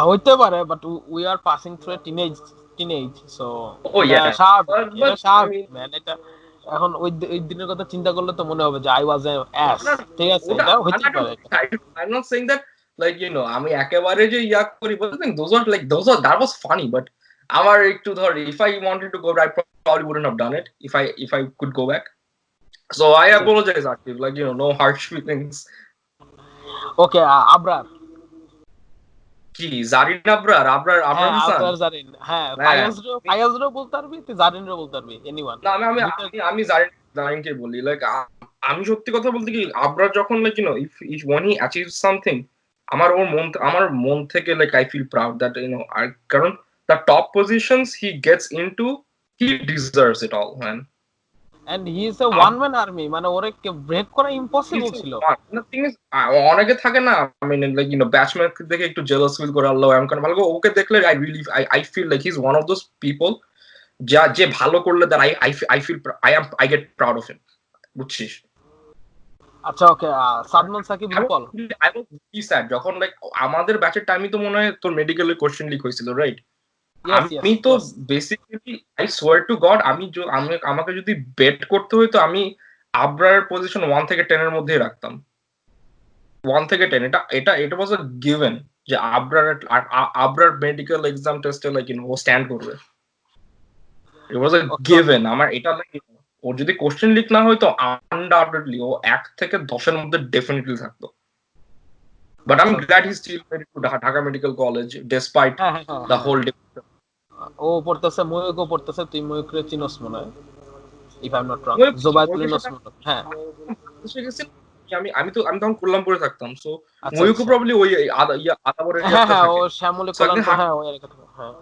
হইতে পারে, but we are passing through a teenage so Oh এটা yeah, স্বাভাবিক, but এটা স্বাভাবিক ম্যান। এটা এখন ওই দিনের কথা চিন্তা করলে তো মনে হবে যে আই ওয়াজ এ অ্যাস। না, ঠিক আছে, ওটা এটা হইতেই পারে। I'm not saying that আমি একেবারে যে করি, but that was funny, but আমার একটু ধর, if I wanted to go, I probably wouldn't have done it if I could go back. So I apologize, Akif. No harsh feelings. ওকে, আবরার। কি জারিন আবরার? আবরার হ্যাঁ, হাসান? আবরার জারিন। হ্যাঁ, হ্যাঁ। ফায়াজরও বলতে পারবি, তুই জারিনরও বলতে পারবি, এনিওয়ান। না, আমি জারিনকে বলি। আমি সত্যি কথা বলতে কি, আবরার যখন if when he achieves something, আমার মন থেকে I feel proud that কারণ the top positions he gets into, he deserves it all, man. And he is a one man army, মানে ওরে ব্রেক করা ইম্পসিবল ছিল। অনেকে থাকে না, ব্যাটসম্যান দেখে একটু জেলাস ফিল করে, আল্লাহ এমন কেন ভালো, ওকে দেখলে I feel like he's one of those people যে ভালো করলে that I feel I get proud of him, বুঝছিস? আচ্ছা okay, Sadman Sakib Rupal. I was really sad যখন লাইক আমাদের ব্যাচের টাইমই তো মনে হয় তোর মেডিকেলের কোশ্চেন লিক হয়েছিল, রাইট? ইয়েস ইয়েস আমি তো yes. Basically I swear to God, আমাকে যদি বেট করতে হইতো আমি আবরার পজিশন 1 থেকে 10 এর মধ্যেই রাখতাম। 1 থেকে 10, এটা এটা এটা ওয়াজ আ গিভেন যে আবরার মেডিকেল এক্সাম টেস্টে লাইক ও স্ট্যান্ড করবে। ইট ওয়াজ আ গিভেন। আমার এটা লাগে ওর যদি কোশ্চেন লিক না হইতো আনডাউটেডলি ও 1 থেকে 10 এর মধ্যে ডেফিনেটলি থাকতো। But I'm glad he's still married to Dhaka Medical College despite হ্যাঁ হ্যাঁ হ্যাঁ the হ্যাঁ। whole. ও পড়তেছে, ময়ূকও পড়তেছে, তুই ময়ূকরে চিনোস মনে হয়, if I am not wrong. Mayukh Jobaidul ময়ূকের নোস সাথে মনে হয়। হ্যাঁ বাংলাদেশে গেছিল। আমি তখন কুল্লামপুরে থাকতাম, সো আচ্ছা ময়ূকও আচ্ছা। প্রবলি ওই আদাবরের হ্যাঁ ইয়াতে হ্যাঁ, ও থাকে। শ্যামলী সো একদিন কল্যাণপুর, হ্যাঁ ওই এলাকা থেকে, হ্যাঁ।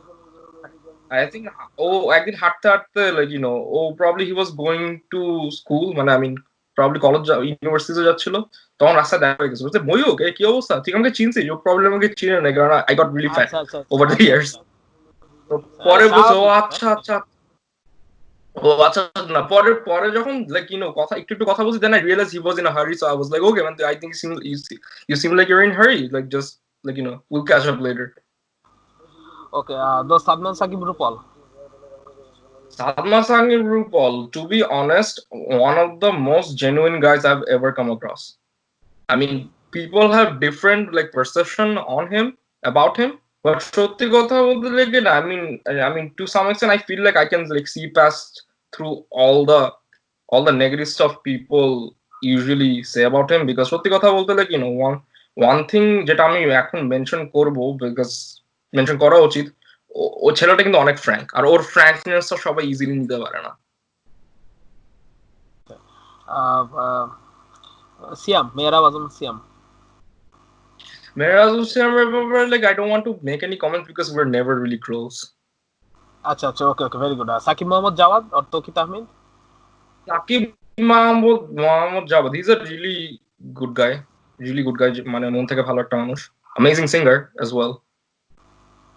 আই থিঙ্ক ও একদিন হাঁটতে হাঁটতে লাইক ও probably he was going to school, মানে আই মিন প্রবলি কলেজ ইউনিভার্সিটিতে যাচ্ছিল, তখন রাস্তায় দেখা হয়ে গেছে। বলছে ময়ূক এই কি অবস্থা, তুই আমাকে চিনছিস? ও প্রবলেম আমাকে চিনে না, কারণ আই গট রিয়েলি ফ্যাট আচ্ছা আচ্ছা আচ্ছা ওভার দ্য আচ্ছা ইয়ার্স। আচ্ছা। তো হ্যাঁ পরে বলছে ও স্বাভাবিক। আচ্ছা আচ্ছা। ও আচ্ছা না, পরে পরে যখন লাইক কথা একটু কথা বলছি, then I realise he was in a hurry, so I was like okay man, I think you seem like you're in hurry, like just like will catch up later. Okay, দোস্ত Sadman Sakib রূপল। Sadma Sangh RuPaul, to be honest, one of the most genuine guys I've ever come across. I mean, people have different like perception on him, about him, but সত্যি কথা বলতে গেলে I mean to some extent I feel like I can like see past through all the negative stuff people usually say about him, because সত্যি কথা বলতে like one thing যেটা আমি এখন মেনশন করব, because মেনশন করা উচিত, ও ছেলেটা কিন্তু অনেক ফ্র্যাঙ্ক, আর ওর ফ্র্যাঙ্কনেস তো সবাই ইজিলি নিতে পারে না। সিয়াম, মেয়েরা বাজন সিয়াম। Meraz Hussain, like I don't want to make any comments because we're never really close. আচ্ছা আচ্ছা, okay okay, very good. Sakib Mohammad Jawad আর Toukit Ahmed. Saqib Mohammad Jawad, he's a really good guy, মানে মন থেকে ভালো একটা মানুষ, amazing singer as well,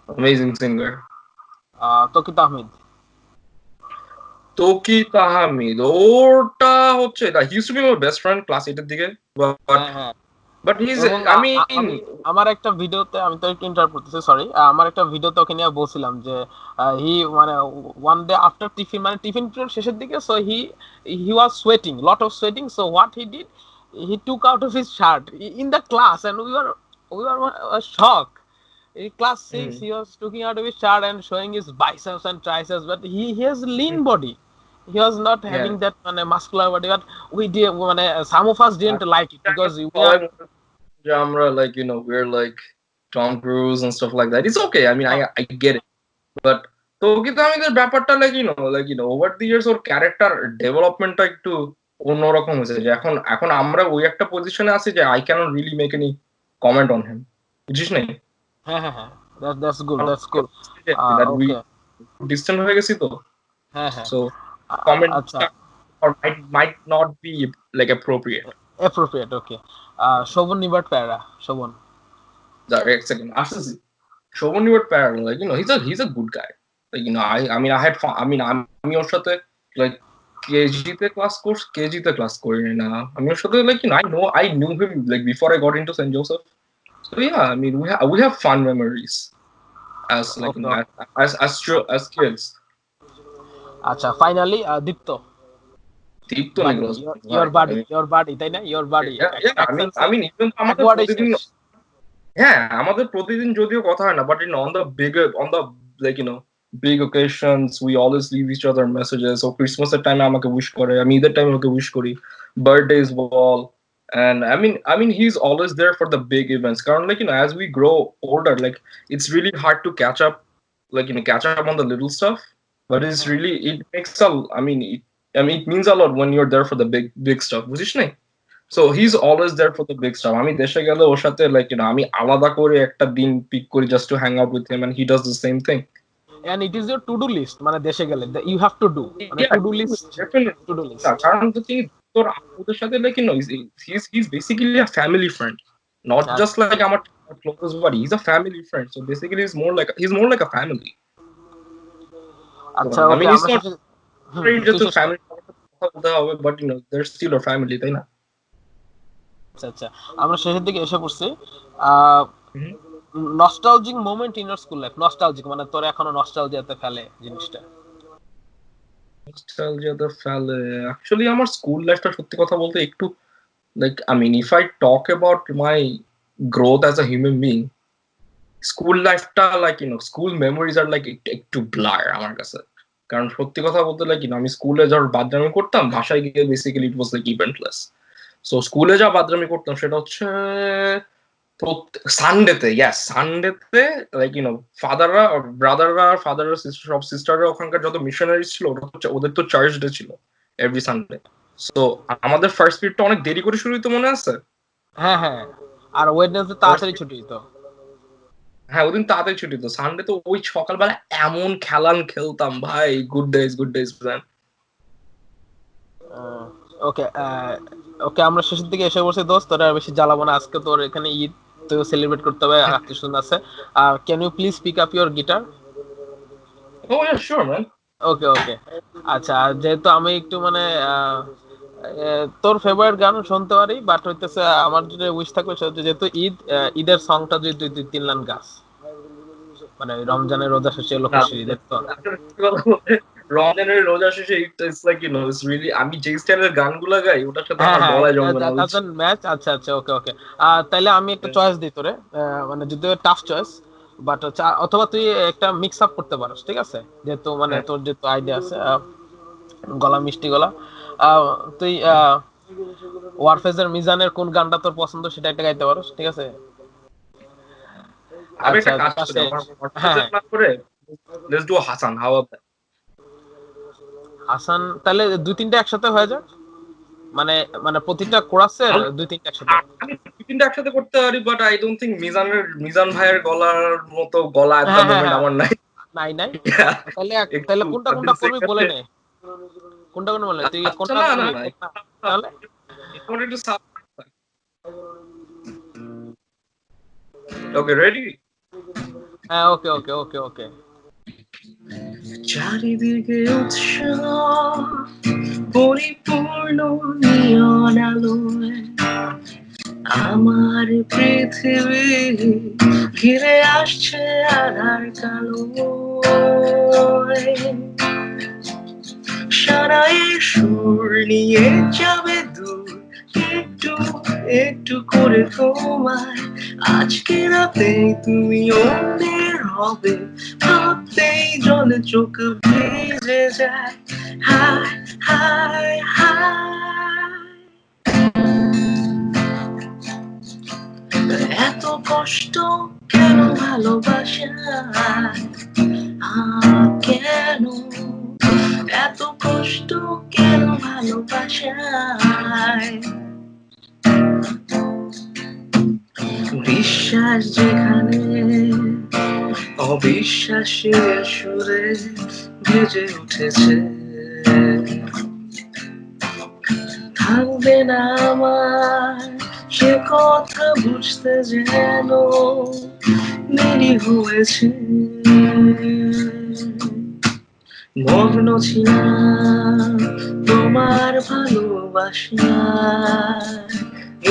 amazing singer. তৌকিত Ahmed. তৌকিত Ahmed, ওটা হচ্ছে he used to be my best friend class 8 এর দিকে, but হ্যাঁ হ্যাঁ। he's এবং I mean আমি আমার একটা ভিডিওতে, আমি তো একটু ইন্টারাপ্ট করতেছি, সরি, আমার একটা ভিডিওতে ওকে নিয়ে বলছিলাম যে হি মানে ওয়ান ডে আফটার টিফিন, মানে টিফিন পিরিয়ড শেষের দিকে, so he was sweating, lot of sweating, so what he did, he took out of his shirt in the class and we are shock. In class 6 mm, he was taking out of his shirt and showing his biceps and triceps, but he has lean body. He was not having yeah. that muscular body, but we did, some of us didn't like it because we are. Genre, like we're like Tom Cruise and stuff like that. It's okay. I mean, I get it, but Toukit আহমেদের ব্যাপারটা over the years ওর character ডেভেলপমেন্টটা একটু অন্যরকম হয়েছে, যে এখন আমরা ওই একটা পজিশনে আছি যে I can't really make any comment on him, বুঝিস নাই? হ্যাঁ হ্যাঁ হ্যাঁ, that's good, that's good. That we Okay. Distant হয়ে গেছি তো, হ্যাঁ হ্যাঁ। সো কমেন্ট আচ্ছা, or might not be like appropriate. appropriate. Okay. Shovon নিবাট প্যারা, শোভন। Direct second. আসতেছি। শোভন নিবাট প্যারাল, like he's a good guy. Like I mean I had fun. I mean আমি ওর সাথে like কেজিতে ক্লাস করি না, আমি ওর সাথে like I knew him like before I got into St. Joseph. So yeah, I mean we have fun memories as like Okay. as kids. আচ্ছা, finally Dipto. Dipto নিগলস, your body, তাই না? your body. yeah, I mean even আমাদের একবারই প্রতিদিন, শেষ। হ্যাঁ আমাদের প্রতিদিন যদিও কথা হয় না, but on the like big occasions we always leave each other messages. So Christmas এর টাইমে আমাকে উইশ করে, আমি ঈদের টাইমে ওকে উইশ করি, birthdays ball, and I mean he's always there for the big events, কারণ like as we grow older, like it's really hard to catch up, like catch up on the little stuff, but it's really, it makes a it means a lot when you're there for the big stuff, বুঝিস নাই? So he's always there for the big stuff. আমি দেশে গেলে ওর সাথে like আমি আলাদা করে একটা দিন পিক করি just to hang out with him, and he does the same thing. and it is your to do list, মানে দেশে গেলে you have to do, মানে Yeah, to do list, definitely. to do list. কারণ the thing is, তোর ওদের সাথে like he's basically a family friend, not আচ্ছা just like আমার close buddy. He's a family friend, so basically he's more like a family. So, আচ্ছা, I okay, mean he's আমরা not শেষে just তুই a শেষ কর। family কথা বলতে হবে, but they're still a family, তাই না? আচ্ছা আচ্ছা, আমরা শেষের দিকে এসে পড়ছি। Mhm. Nostalgic moment in your school life, nostalgic মানে তোর এখনো নস্টালজিয়াতে ফেলে জিনিসটা। Nostalgia the ফেলে অ্যাকচুয়ালি আমার স্কুল লাইফটা সত্যি কথা বলতে একটু like I mean if I talk about my growth as a human being, school লাইফটা লাইক স্কুল মেমোরিজ আর লাইক একটু ব্লার আমার কাছে। কারণ সত্যি কথা বলতে লাইক আমি স্কুলে যখন বাদরামি করতাম বাসায় গিয়ে basically it was like eventless. So স্কুলে যা বাদরামি করতাম সেটা হচ্ছে সানডেতে, ইয়াস সানডেতে লাইক ফাদাররা ব্রাদাররা ফাদাররা সিস্টার সব সিস্টাররা ওখানকার যত মিশনারিজ ছিল ওটা হচ্ছে ওদের তো চার্চ ডে ছিল এভরি সানডে। সো আমাদের ফার্স্ট পিরিয়ডটা অনেক দেরি করে শুরু হইতো মনে আছে? হ্যাঁ হ্যাঁ, আর ওয়েডনেসডে তাড়াতাড়ি ছুটি হতো। হ্যাঁ ওদিন তাড়াতাড়ি ছুটি তো সানডে তো ওই সকালবেলা এমন খেলান খেলতাম ভাই, গুড ডেজ ম্যান। ওকে ওকে, আমরা শেষের দিকে এসে পড়ছি দোস্ত, তোরা আর বেশি জ্বালাবো না। আজকে তোর এখানে ঈদ, তো সেলিব্রেট করতে হবে, আত্মীয় স্বজন আছে। Can you please pick up your guitar? Oh yeah sure man. Okay okay. আচ্ছা, আর যেহেতু আমি একটু মানে তোর ফেভারিট গান শুনতে পারি, বাট হইতেছে আমার যদি উইশ থাকবে সেটা হচ্ছে যেহেতু ঈদ, ঈদের সংটা যদি তুই 2-3 লাইন গাস, মানে রমজানের রোজা শেষে এলো খুশির ঈদের তো। রমজানের রোজা শেষে ইটস লাইক ইটস রিয়েলি আমি যে স্টাইলের গানগুলা গাই ওটার সাথে হ্যাঁ আমার হ্যাঁ, গলায় জমবে না। Doesn't match. আচ্ছা আচ্ছা, ওকে ওকে। তাইলে আমি একটা চয়েস দিই তোরে, মানে যদিও টাফ চয়েস, বাট অথবা তুই একটা মিক্স আপ করতে পারস, ঠিক আছে? যেহেতু মানে হ্যাঁ। তোর যেহেতু আইডিয়া আছে, গলা মিষ্টি গলা, তুই ওয়ারফেজের মিজানের কোন গানটা তোর পছন্দ সেটা একটা গাইতে পারস, ঠিক আছে? আমি আচ্ছা একটা কাজ করি পাশে, আমার হ্যাঁ হোয়াটসঅ্যাপে হ্যাঁ, না করে let's do Hasan, how about that? Hasan, তাহলে 2-3টা একসাথে হয়ে যাক, মানে মানে প্রতিটা কোরাসের 2-3টা একসাথে। আমি দুই তিনটা একসাথে করতে পারি but I don't think Mizan ভাইয়ের গলার মতো গলা এট দ্য হ্যাঁ হ্যাঁ মোমেন্ট হ্যাঁ, আমার নাই। নাই নাই। তাহলে তাহলে একটু কোনটা at কোনটা the same করবি বলে সাথে নে, কোনটা কোনটা বলে তুই আচ্ছা কোনটা না না করবি না কোনটা? তাহলে একটু ওকে রেডি? হ্যাঁ, ওকে ওকে ওকে ওকে। চারিদিকে উৎসব পরিপূর্ণ নিয়ন আলোয় আমার পৃথিবী ঘিরে আসছে আধার কালো। সারাই সুর নিয়ে যাবে দূর একটু একটু করে তোমায়। আজকে রাতে তুমি অন্যের হবে ভাবতেই জলে চোখ ভিজে যায়। হায় হায় হায়, এত কষ্ট কেন ভালোবাসায়? কেন এত কষ্ট কেন ভালোবাসায়? বিশ্বাস যেখানে অবিশ্বাসের সুরে ভেজে উঠেছে, থাকবে না আমার সে কথা বুঝতে যেন দেরি হয়েছে। মগ্ন ছিলাম তোমার ভালোবাসায়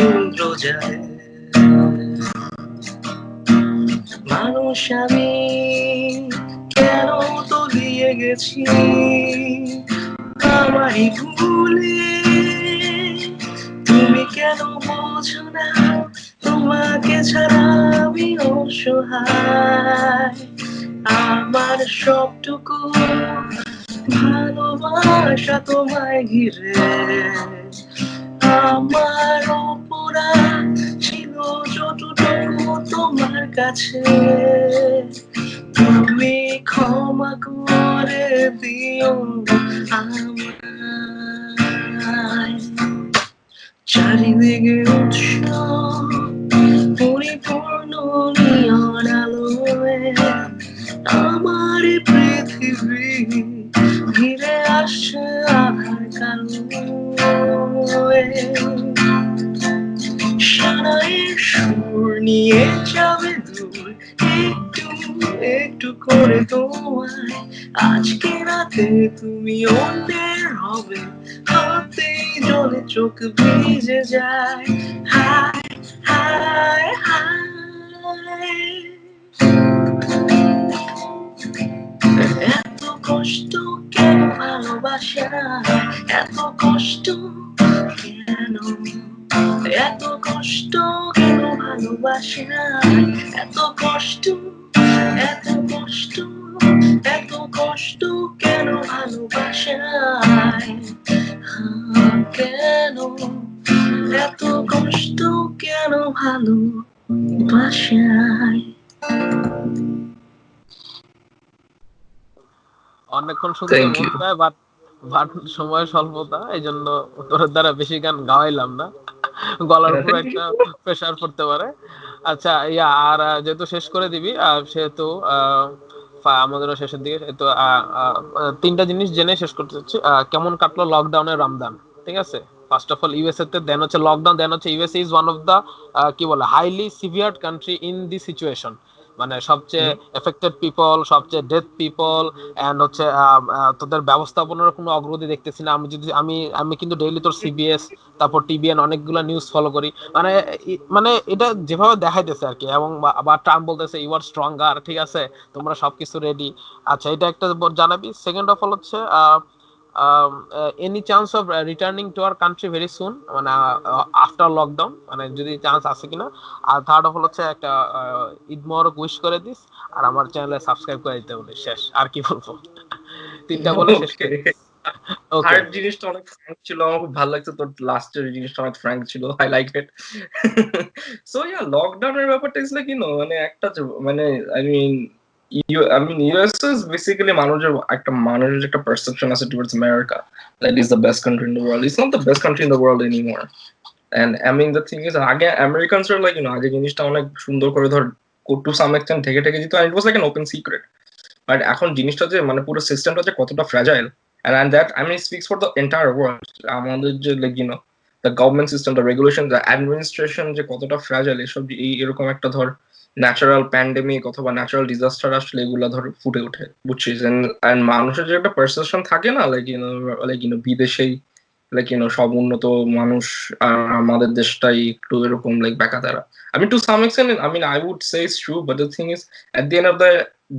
ইন্দ্রজালে। মানুষ আমি কেন তলিয়ে গেছি আমারই ভুলে। তুমি কেন বোঝো না তোমাকে ছাড়া আমি অসহায়। আমার সবটুকু ভালোবাসা তোমায় ঘিরে আমার অপরাধ ছিল যতটুকু তোমার কাছে। তুমি ক্ষমা করে দিও আমায়। চারিদিকে উৎসব পরিপূর্ণ নিয়ন আলোয় আমার পৃথিবী ঘিরে আসছে আধার কালোয়। সারাই সুর নিয়ে যাবে দূর একটু একটু করে তোমায় আজকে রাতে তুমি অন্যের হবে, হাতে জলে চোখ ভিজে যায়, হায় হায় হায়। এত কষ্ট কেন ভালোবাসায়, এত কষ্ট কেন, এত কষ্ট কেন ভালোবাসায়, এত কষ্ট, এত কষ্ট, এত কষ্ট কেন ভালোবাসায়, কেন এত কষ্ট কেন ভালোবাসায়। অনেকক্ষণ শুনতে মন চায়, বাট বাট সময় স্বল্পতা, এই জন্য তোর দ্বারা বেশি গান গাওয়াইলাম না, গলার উপর একটা প্রেসার পড়তে পারে। আচ্ছা ইয়া, আর যেহেতু শেষ করে দিবি, সেহেতু আমাদেরও শেষের দিকে, তো তিনটা জিনিস জেনে শেষ করতে চাচ্ছি। কেমন কাটলো লকডাউনের রমজান? ঠিক আছে, ফার্স্ট অফ অল ইউএসএ তে, দেন হচ্ছে লকডাউন, দেন হচ্ছে USA is one of the কি বলে highly severe country in the situation, মানে সবচেয়ে এফেক্টেড পিপল, সবচেয়ে ডেথ পিপল, এন্ড হচ্ছে তোদের ব্যবস্থাপনার কোনো অগ্রগতি দেখতেছি না। আমি কিন্তু ডেইলি তোর সিবিএস, তারপর টিবিএন অনেকগুলো নিউজ ফলো করি, মানে মানে এটা যেভাবে দেখাইতেছে আর কি, এবং বা ট্রাম্প বলতেছে ইউ আর স্ট্রঙ্গার, ঠিক আছে, তোমরা সবকিছু রেডি। আচ্ছা, এটা একটা জানাবি। সেকেন্ড অফ অল হচ্ছে any chance of returning to our country very soon, মানে আফটার লকডাউন, মানে যদি চান্স আছে কিনা। আর থার্ড অফ অল হচ্ছে একটা ঈদ মোবারক উইশ করে দিস, আর আমার চ্যানেলে সাবস্ক্রাইব করে দিতে বলিস। শেষ, আর কি বলবো, তিনটা বলে শেষ করে দিস। ওকে, থার্ড জিনিসটা অনেক ফ্র্যাঙ্ক ছিল, আমার খুব ভালো লাগছে, তোর লাস্টের জিনিসটা অনেক ফ্র্যাঙ্ক ছিল, I like it. So yeah, লকডাউনের ব্যাপারটা ইজ লাইক মানে একটা মানে I mean US is basically মানুষের একটা পারসেপশন আছে towards America, that is the best country in the world. It's not the best country in the world anymore. And I mean the thing is, আগে আমেরিকানসরা like আগে জিনিসটা অনেক সুন্দর করে ধর টু সাম এক্সটেন্ট ঢেকে ঢেকে দিত, it was like an open secret. But এখন জিনিসটা যে মানে পুরো সিস্টেমটা যে কতটা fragile, and that I mean speaks for the entire world. আমাদের যে like the government system, the regulation, the administration যে কতটা ফ্র্যাজাইল, এসব এরকম একটা ধর ন্যাচারাল প্যান্ডেমিক অথবা ন্যাচারাল ডিজাস্টার আসলে এগুলা ধর ফুটে ওঠে, বুঝছিস। এন্ড মানুষের যে একটা পারসেপশন থাকে না, লাইক বিদেশেই লাইক সব উন্নত মানুষ, আর আমাদের দেশটাই একটু এরকম like বেকাতারা। I mean to some extent, I mean I would say it's true, but the thing is at the end of the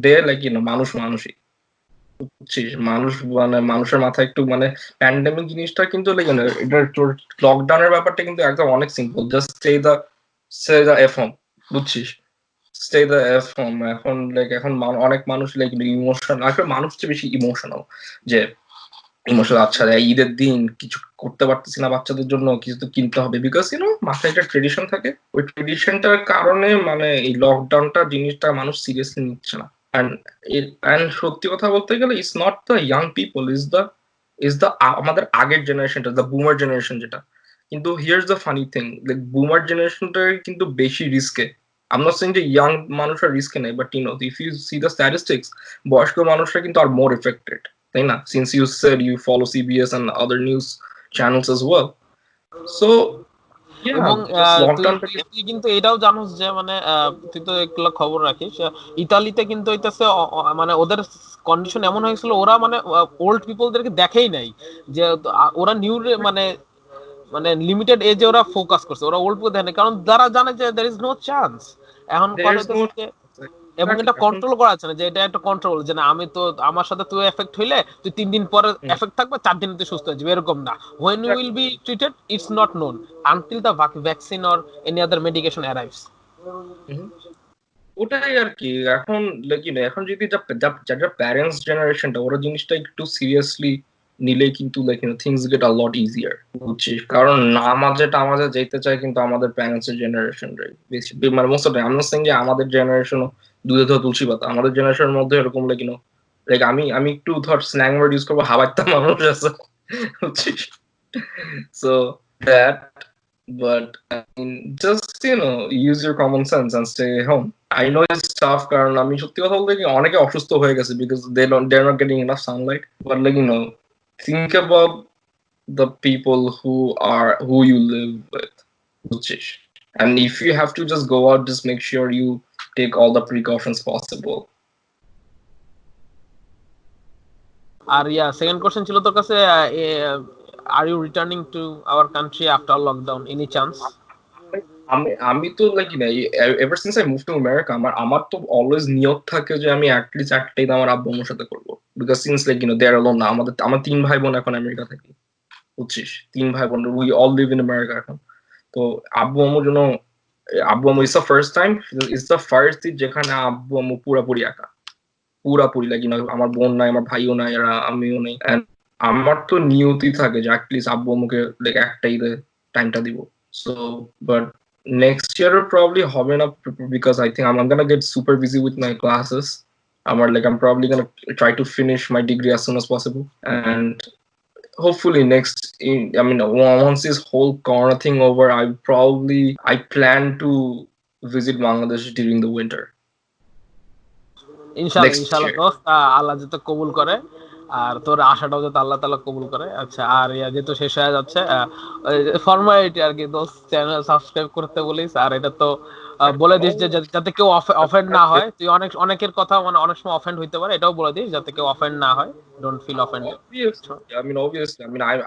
day like মানুষ মানুষই, বুঝছিস। মানুষ মানে মানুষের মাথায় একটু মানে প্যান্ডেমিক জিনিসটা কিন্তু লাইক এটা তোর লকডাউনের ব্যাপারটা কিন্তু একদম অনেক simple, just stay the F home, বুঝছিস। Stay the F home. এখন লাইক এখন অনেক মানুষ লাইক ইমোশনাল, আসলে মানুষ হচ্ছে বেশি ইমোশনাল, যে ইমোশনাল। আচ্ছা ঈদের দিন কিছু করতে পারতেছি না বাচ্চাদের জন্য, কিছু তো কিনতে হবে, বিকজ মাথায় একটা ট্রেডিশন থাকে, ওই ট্রেডিশনটার কারণে মানে এই লকডাউনটা জিনিসটা মানুষ সিরিয়াসলি নিচ্ছে না। and সত্যি কথা বলতে গেলে it's not the young people, is the আমাদের আগের জেনারেশনটা, দ্য বুমার জেনারেশন যেটা। কিন্তু here's the funny thing, like boomer জেনারেশনটাই কিন্তু বেশি রিস্কে। I'm not saying যে ইয়াং মানুষরা রিস্কে নেই, but if you see the statistics, বয়স্ক মানুষরা কিন্তু আর মোর এফেক্টেড, তাই না? Since you said you follow CBS and other news channels as well. So এবং তুই লকডাউনটা তুই কিন্তু এটাও জানোস যে মানে তুই তো এগুলো খবর রাখিস, ইতালিতে কিন্তু হইতেছে মানে ওদের কন্ডিশন এমন হয়েছিল, ওরা মানে ওল্ড পিপলদেরকে দেখেই নাই, যে ওরা নিউ মানে মানে লিমিটেড এজে ওরা ফোকাস করছে, ওরা ওল্ড পিপল দেখে, কারণ তারা জানে যে there is no chance। এখন কথা there's no হইতেছে যে, এবং এটা কন্ট্রোল করা আছে না, যে এটা একটা কন্ট্রোল, যে না আমি তো আমার সাথে তুই এফেক্ট হইলে তুই 3 দিন পরে এফেক্ট থাকবে, 4 দিনে তুই সুস্থ হয়ে যাবে, এরকম না। when you will be treated it's not known until the vaccine or any other medication arrives. ওটাই আর কি। এখন এখন যদি যারা প্যারেন্টস জেনারেশনটা, ওরা জিনিসটা একটু সিরিয়াসলি নিলে কিন্তু things get a lot easier, বুঝছিস। কারণ আমাদের যেতে চায় কিন্তু আমাদের প্যারেন্টস এর জেনারেশনরাই বেশি, মানে মোস্ট অফ টাইম। আমরা সিং যে আমাদের জেনারেশনও দুধে ধোয়া তুলসী পাতা, আমাদের জেনারেশনের মধ্যে এরকম লাইক আমি একটু ধর স্ল্যাং ওয়ার্ড ইউজ করবো, হাবাইতা মানুষ আছে, বুঝছিস। So that, but I mean, just use your common sense and stay home. I know it's tough কারণ আমি সত্যি কথা বলতে কি অনেকে অসুস্থ হয়ে গেছে because they're not getting enough sunlight, but think about the people who you live with, বুঝছিস। And if you have to just go out, just make sure you take all the precautions possible. R second question ছিল তোর কাছে, are you returning to our country after lockdown, any chance? আমি তো like ever since I move to America, আমার তো always নিয়ত থাকে যে আমি অ্যাটলিস্ট একটা ঈদ আমার আব্বু আম্মুর সাথে করবো, because since like they are alone না, আমার তিন ভাই বোন এখন আমেরিকা থাকি, বুঝছিস, তিন ভাই বোন, we all live in America এখন। তো আব্বু আম্মুর জন্য, আব্বু আম্মু it's the first time, it's the first Eid যেখানে আব্বু আম্মু পুরাপুরি একা, পুরাপুরি লাইক আমার বোন নাই, আমার ভাইও নাই, আর আমিও নেই। And আমার তো নিয়তি থাকে যে অ্যাটলিস্ট আব্বু আম্মুকে লাইক একটা ঈদে টাইমটা দিব। So but next year probably হবে না, because I think I'm gonna get super busy with my classes. I'm probably gonna try to finish my degree as soon as possible, and hopefully next I mean once this whole corona thing over, I plan to visit Bangladesh during the winter ইনশাআল্লাহ next ইনশাআল্লাহ year. দোস্ত, আল্লাহ যাতে কবুল করে, আর তোর আশাটাও যাতে আল্লাহ তাআলা কবুল করে। আচ্ছা, আর যেহেতু শেষ হয়ে যাচ্ছে, ফর্মালিটি আর কি দোস্ত, চ্যানেল সাবস্ক্রাইব করতে বলিস, আর এটা তো বলে দিস যে যাতে কেউ অফেন্ড না হয়। তুই অনেকের কথা মানে অনেক সময় অফেন্ড হইতে পারে, এটাও বলে দিস যাতে কেউ অফেন্ড না হয়, don't feel offended. Obviously,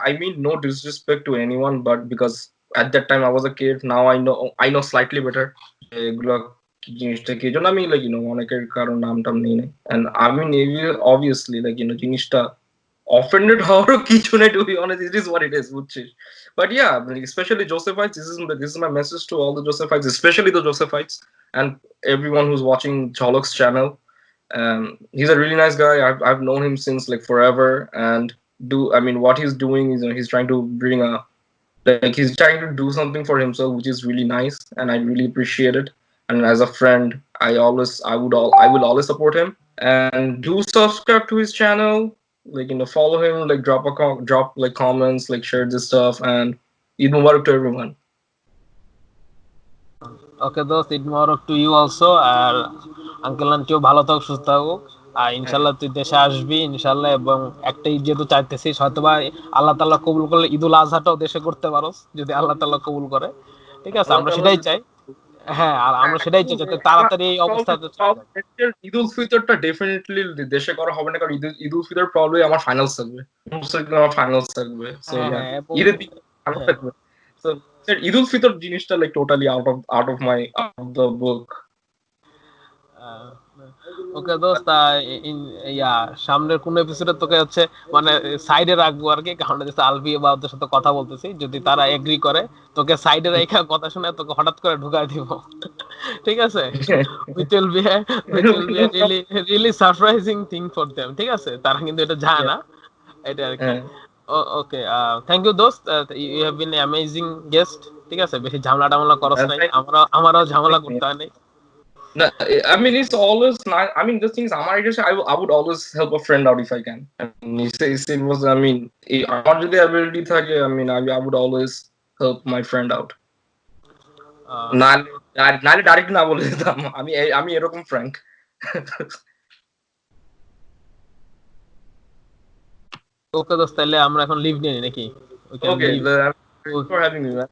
I mean no disrespect to anyone, but because at that time I was a kid, now I know slightly better. এগুলো কি জিনিসটা কি জন্য আমি অনেকের কারণ নাম টাম নেই নাই, and I mean obviously জিনিসটা offended হওয়ারও কিছু নাই, to be honest, it is what it is, বুঝছিস। But yeah, especially Josephites, this is my message to all the Josephites, especially the Josephites, and everyone who's watching Cholok's channel. He's a really nice guy. I've known him since like forever, and what he's doing is he's trying to bring a he's trying to do something for himself, which is really nice, and I really appreciate it. And as a friend, I will always support him, and do subscribe to his channel, follow him, drop like comments, like share this stuff, and Eid Mubarak to everyone. Okay দোস্ত, Eid Mubarak to you also. আর uncle আন্টিও ভালো থাকুক, সুস্থ থাকুক, আর ইনশাল্লাহ তুই দেশে আসবি ইনশাল্লাহ। এবং একটা ঈদ যেহেতু চাইতেছিস, হয়তো বা আল্লাহ তাআলা কবুল করলে ঈদুল আজহাটাও দেশে করতে পারোস, যদি আল্লাহ তাআলা কবুল করে। ঠিক আছে, Allah আমরা Ta'ala সেটাই চাই। হ্যাঁ, আর আমরা সেটাই চাই যাতে তাড়াতাড়ি এই অবস্থাতে চলে যায়। ঈদ উল ফিতরটা ডেফিনেটলি দেশে করা হবে না, কারণ ঈদ উল ফিতর প্রবলেম আমার ফাইনালস থাকবে, আমার ফাইনালস থাকবে। সো হ্যাঁ ইয়া, হ্যাঁ, এবং ঈদের দিন ফাইনালস হ্যাঁ, থাকবে। সো ঈদ উল ফিতর জিনিসটা like totally out of the book. Okay দোস্ত, ইয়া সামনের কোন এপিসোডে তোকে হচ্ছে মানে সাইডে রাখবো আর কি, কারণ হচ্ছে আলফি বা ওদের সাথে কথা বলতেছি, যদি তারা এগ্রি করে তোকে সাইডে রেখে কথা শুনে তোকে হঠাৎ করে ঢুকাই দিব। ঠিক আছে, which will be a really really surprising thing for them, ঠিক আছে, তারা কিন্তু এটা জানে না, এটা আর কি। ওকে, থ্যাংক ইউ দোস্ত, you have been amazing guest. ঠিক আছে, বেশি ঝামেলা টামেলা করস নাই, আমারও ঝামেলা করতে হয় নাই। No, I mean it's always not. I mean the thing is, I would always help a friend out if I can. And it was. I mean, আমার যদি ability থাকে, I would always help my friend out. নালে direct না বলে দিতাম, আমি এরকম Frank. ওকে দোস্ত, তাহলে আমরা এখন লিভ নিয়ে নিই নাকি? Okay, thanks for having me, man.